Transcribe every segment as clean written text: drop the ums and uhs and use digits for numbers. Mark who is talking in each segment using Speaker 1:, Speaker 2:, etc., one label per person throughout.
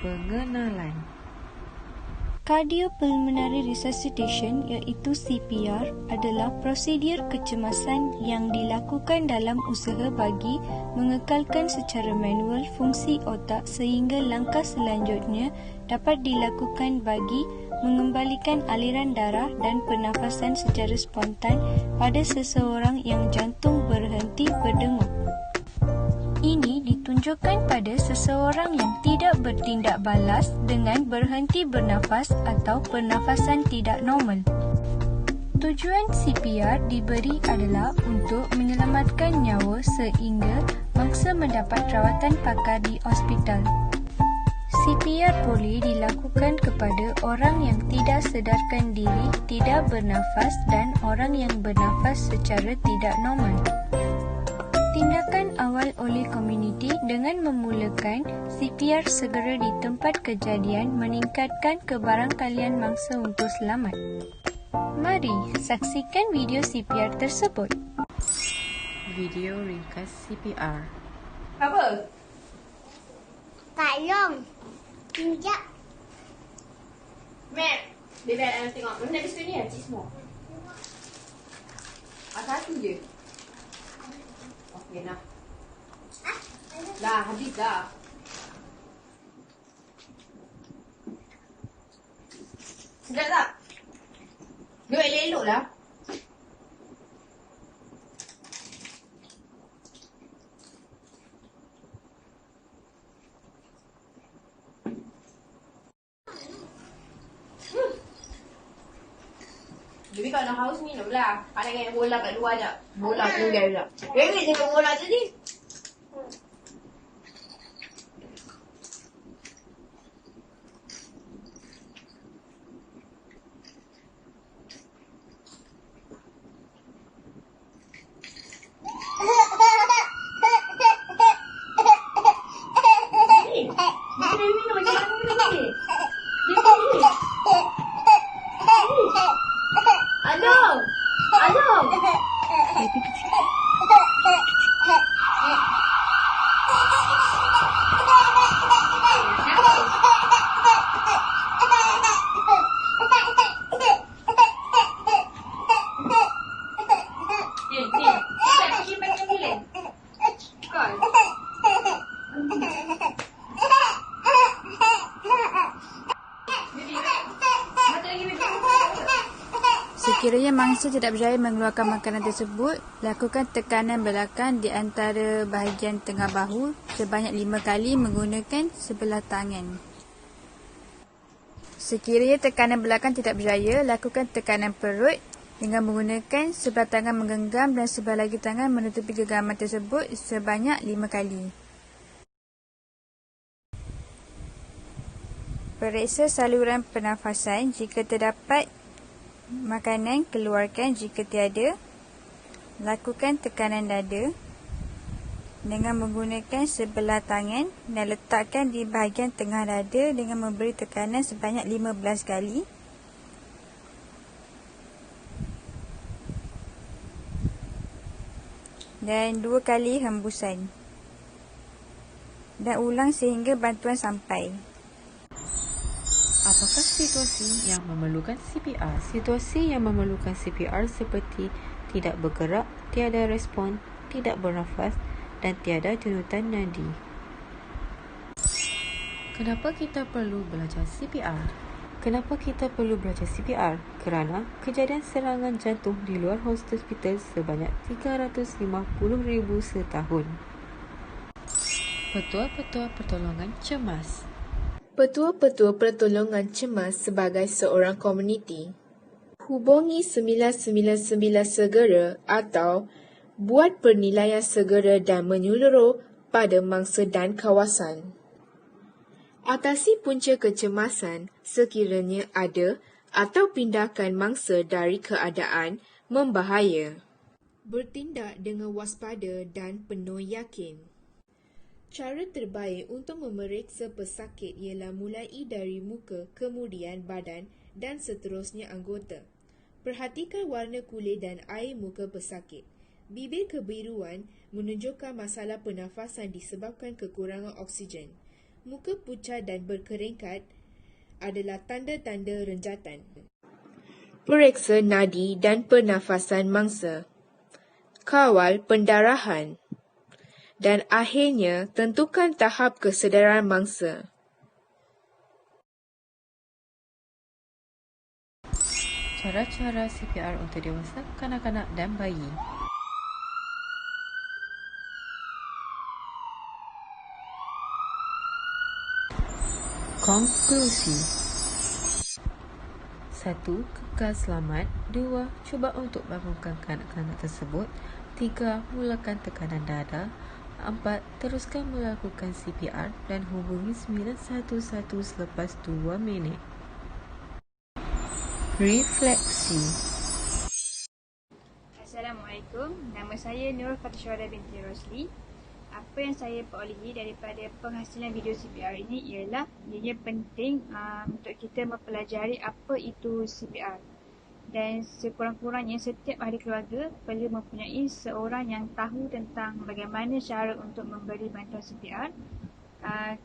Speaker 1: Pengenalan.
Speaker 2: Cardiopulmonary resuscitation iaitu CPR adalah prosedur kecemasan yang dilakukan dalam usaha bagi mengekalkan secara manual fungsi otak sehingga langkah selanjutnya dapat dilakukan bagi mengembalikan aliran darah dan pernafasan secara spontan pada seseorang yang jantung berhenti berdegup. Ini ditunjukkan pada seseorang yang tidak bertindak balas dengan berhenti bernafas atau pernafasan tidak normal. Tujuan CPR diberi adalah untuk menyelamatkan nyawa sehingga mangsa mendapat rawatan pakar di hospital. CPR boleh dilakukan kepada orang yang tidak sedarkan diri, tidak bernafas dan orang yang bernafas secara tidak normal. Tindakan awal oleh komuniti dengan memulakan CPR segera di tempat kejadian meningkatkan kebarangkalian mangsa untuk selamat. Mari saksikan video CPR tersebut.
Speaker 1: Video ringkas CPR.
Speaker 3: Apa?
Speaker 4: Tolong. Sekejap.
Speaker 3: Mek, dia nak tengok. Mana nak bisu ni? Cik semua. Satu je. Okey, nak. Dah, habis dah. Sedap tak? Duduk elok-elok lah. Jadi kalau nak haus minum lah. Anak yang bola kat luar je. Bola tinggal je. Rengit je bola tadi.
Speaker 2: Sekiranya mangsa tidak berjaya mengeluarkan makanan tersebut, lakukan tekanan belakang di antara bahagian tengah bahu sebanyak 5 kali menggunakan sebelah tangan. Sekiranya tekanan belakang tidak berjaya, lakukan tekanan perut dengan menggunakan sebelah tangan menggenggam dan sebelah lagi tangan menutupi genggaman tersebut sebanyak 5 kali. Periksa saluran pernafasan. Jika terdapat makanan, keluarkan. Jika tiada, lakukan tekanan dada dengan menggunakan sebelah tangan dan letakkan di bahagian tengah dada dengan memberi tekanan sebanyak 15 kali. Dan 2 kali hembusan. Dan ulang sehingga bantuan sampai.
Speaker 1: Apakah situasi yang memerlukan CPR? Situasi yang memerlukan CPR seperti tidak bergerak, tiada respon, tidak bernafas dan tiada derutan nadi. Kenapa kita perlu belajar CPR? Kenapa kita perlu belajar CPR? Kerana kejadian serangan jantung di luar hospital sebanyak 350,000 setahun. Petua-petua pertolongan cemas.
Speaker 5: Petua-petua pertolongan cemas sebagai seorang komuniti. Hubungi 999 segera atau buat penilaian segera dan menyeluruh pada mangsa dan kawasan. Atasi punca kecemasan sekiranya ada atau pindahkan mangsa dari keadaan membahaya. Bertindak dengan waspada dan penuh yakin. Cara terbaik untuk memeriksa pesakit ialah mulai dari muka, kemudian badan dan seterusnya anggota. Perhatikan warna kulit dan air muka pesakit. Bibir kebiruan menunjukkan masalah pernafasan disebabkan kekurangan oksigen. Muka pucat dan berkeringkat adalah tanda-tanda renjatan. Periksa nadi dan pernafasan mangsa. Kawal pendarahan. Dan akhirnya, tentukan tahap kesedaran mangsa.
Speaker 1: Cara-cara CPR untuk dewasa, kanak-kanak dan bayi. Konklusi. 1. Kekal selamat. 2. Cuba untuk bangunkan kanak-kanak tersebut. 3. Mulakan tekanan dada. 4. Teruskan melakukan CPR dan hubungi 911 selepas 2 minit. Refleksi.
Speaker 2: Assalamualaikum, nama saya Nur Fatishuara binti Rosli. Apa yang saya perolehi daripada penghasilan video CPR ini ialah ia penting untuk kita mempelajari apa itu CPR. Dan sekurang-kurangnya setiap ahli keluarga perlu mempunyai seorang yang tahu tentang bagaimana cara untuk memberi bantuan CPR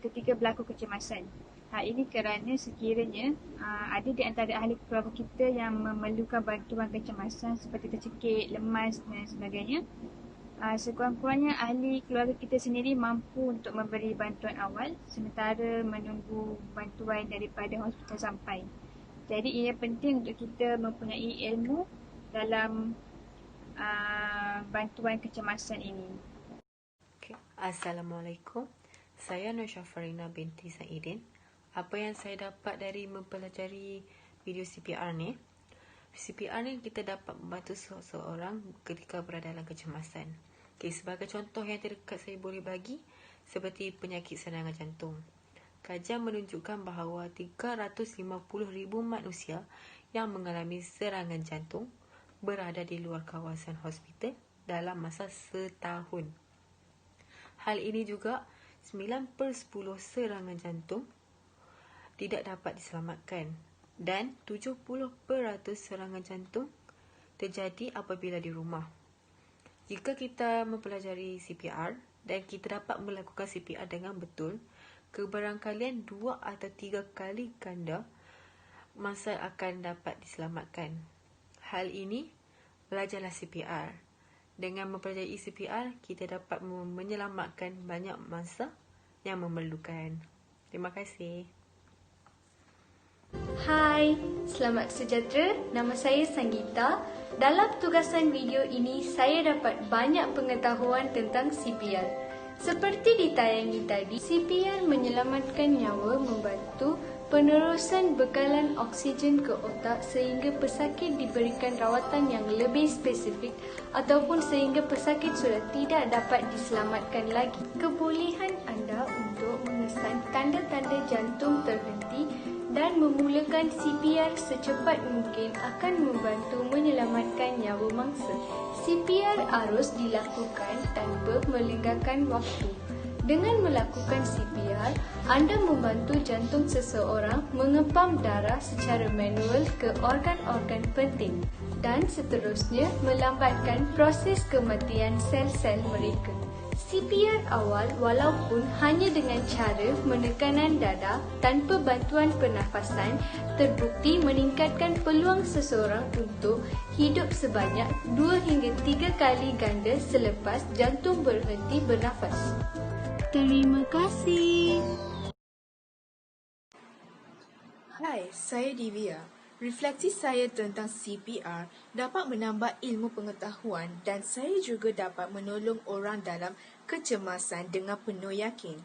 Speaker 2: ketika berlaku kecemasan. Hal ini kerana sekiranya ada di antara ahli keluarga kita yang memerlukan bantuan kecemasan seperti tercekik, lemas dan sebagainya, sekurang-kurangnya ahli keluarga kita sendiri mampu untuk memberi bantuan awal sementara menunggu bantuan daripada hospital sampai. Jadi ia penting untuk kita mempunyai ilmu dalam bantuan kecemasan ini.
Speaker 1: Assalamualaikum. Saya Nur Syafarina binti Saidin. Apa yang saya dapat dari mempelajari video CPR ni? CPR ni kita dapat membantu seseorang ketika berada dalam kecemasan. Sebagai contoh yang terdekat saya boleh bagi, seperti penyakit serangan jantung. Kajian menunjukkan bahawa 350,000 manusia yang mengalami serangan jantung berada di luar kawasan hospital dalam masa setahun. Hal ini juga 9/10 serangan jantung tidak dapat diselamatkan dan 70% serangan jantung terjadi apabila di rumah. Jika kita mempelajari CPR dan kita dapat melakukan CPR dengan betul, kebarangkalian 2 atau 3 kali ganda mangsa akan dapat diselamatkan. Hal ini, belajarlah CPR. Dengan mempelajari CPR, kita dapat menyelamatkan banyak mangsa yang memerlukan. Terima kasih.
Speaker 2: Hai, selamat sejahtera. Nama saya Sanggita. Dalam tugasan video ini, saya dapat banyak pengetahuan tentang CPR. Seperti ditayangi tadi, CPR menyelamatkan nyawa membantu penerusan bekalan oksigen ke otak sehingga pesakit diberikan rawatan yang lebih spesifik ataupun sehingga pesakit sudah tidak dapat diselamatkan lagi. Kebolehan anda untuk mengesan tanda-tanda jantung terhenti dan memulakan CPR secepat mungkin akan membantu menyelamatkan nyawa mangsa. CPR harus dilakukan tanpa melengahkan waktu. Dengan melakukan CPR, anda membantu jantung seseorang mengepam darah secara manual ke organ-organ penting dan seterusnya melambatkan proses kematian sel-sel mereka. CPR awal walaupun hanya dengan cara menekanan dada tanpa bantuan pernafasan terbukti meningkatkan peluang seseorang untuk hidup sebanyak 2 hingga 3 kali ganda selepas jantung berhenti bernafas. Terima kasih.
Speaker 5: Hai, saya Divya. Refleksi saya tentang CPR dapat menambah ilmu pengetahuan dan saya juga dapat menolong orang dalam kecemasan dengan penuh yakin.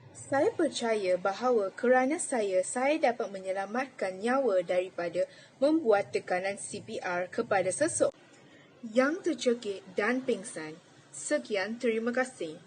Speaker 5: Saya percaya bahawa kerana saya dapat menyelamatkan nyawa daripada membuat tekanan CPR kepada seseorang yang tercekik dan pingsan. Sekian, terima kasih.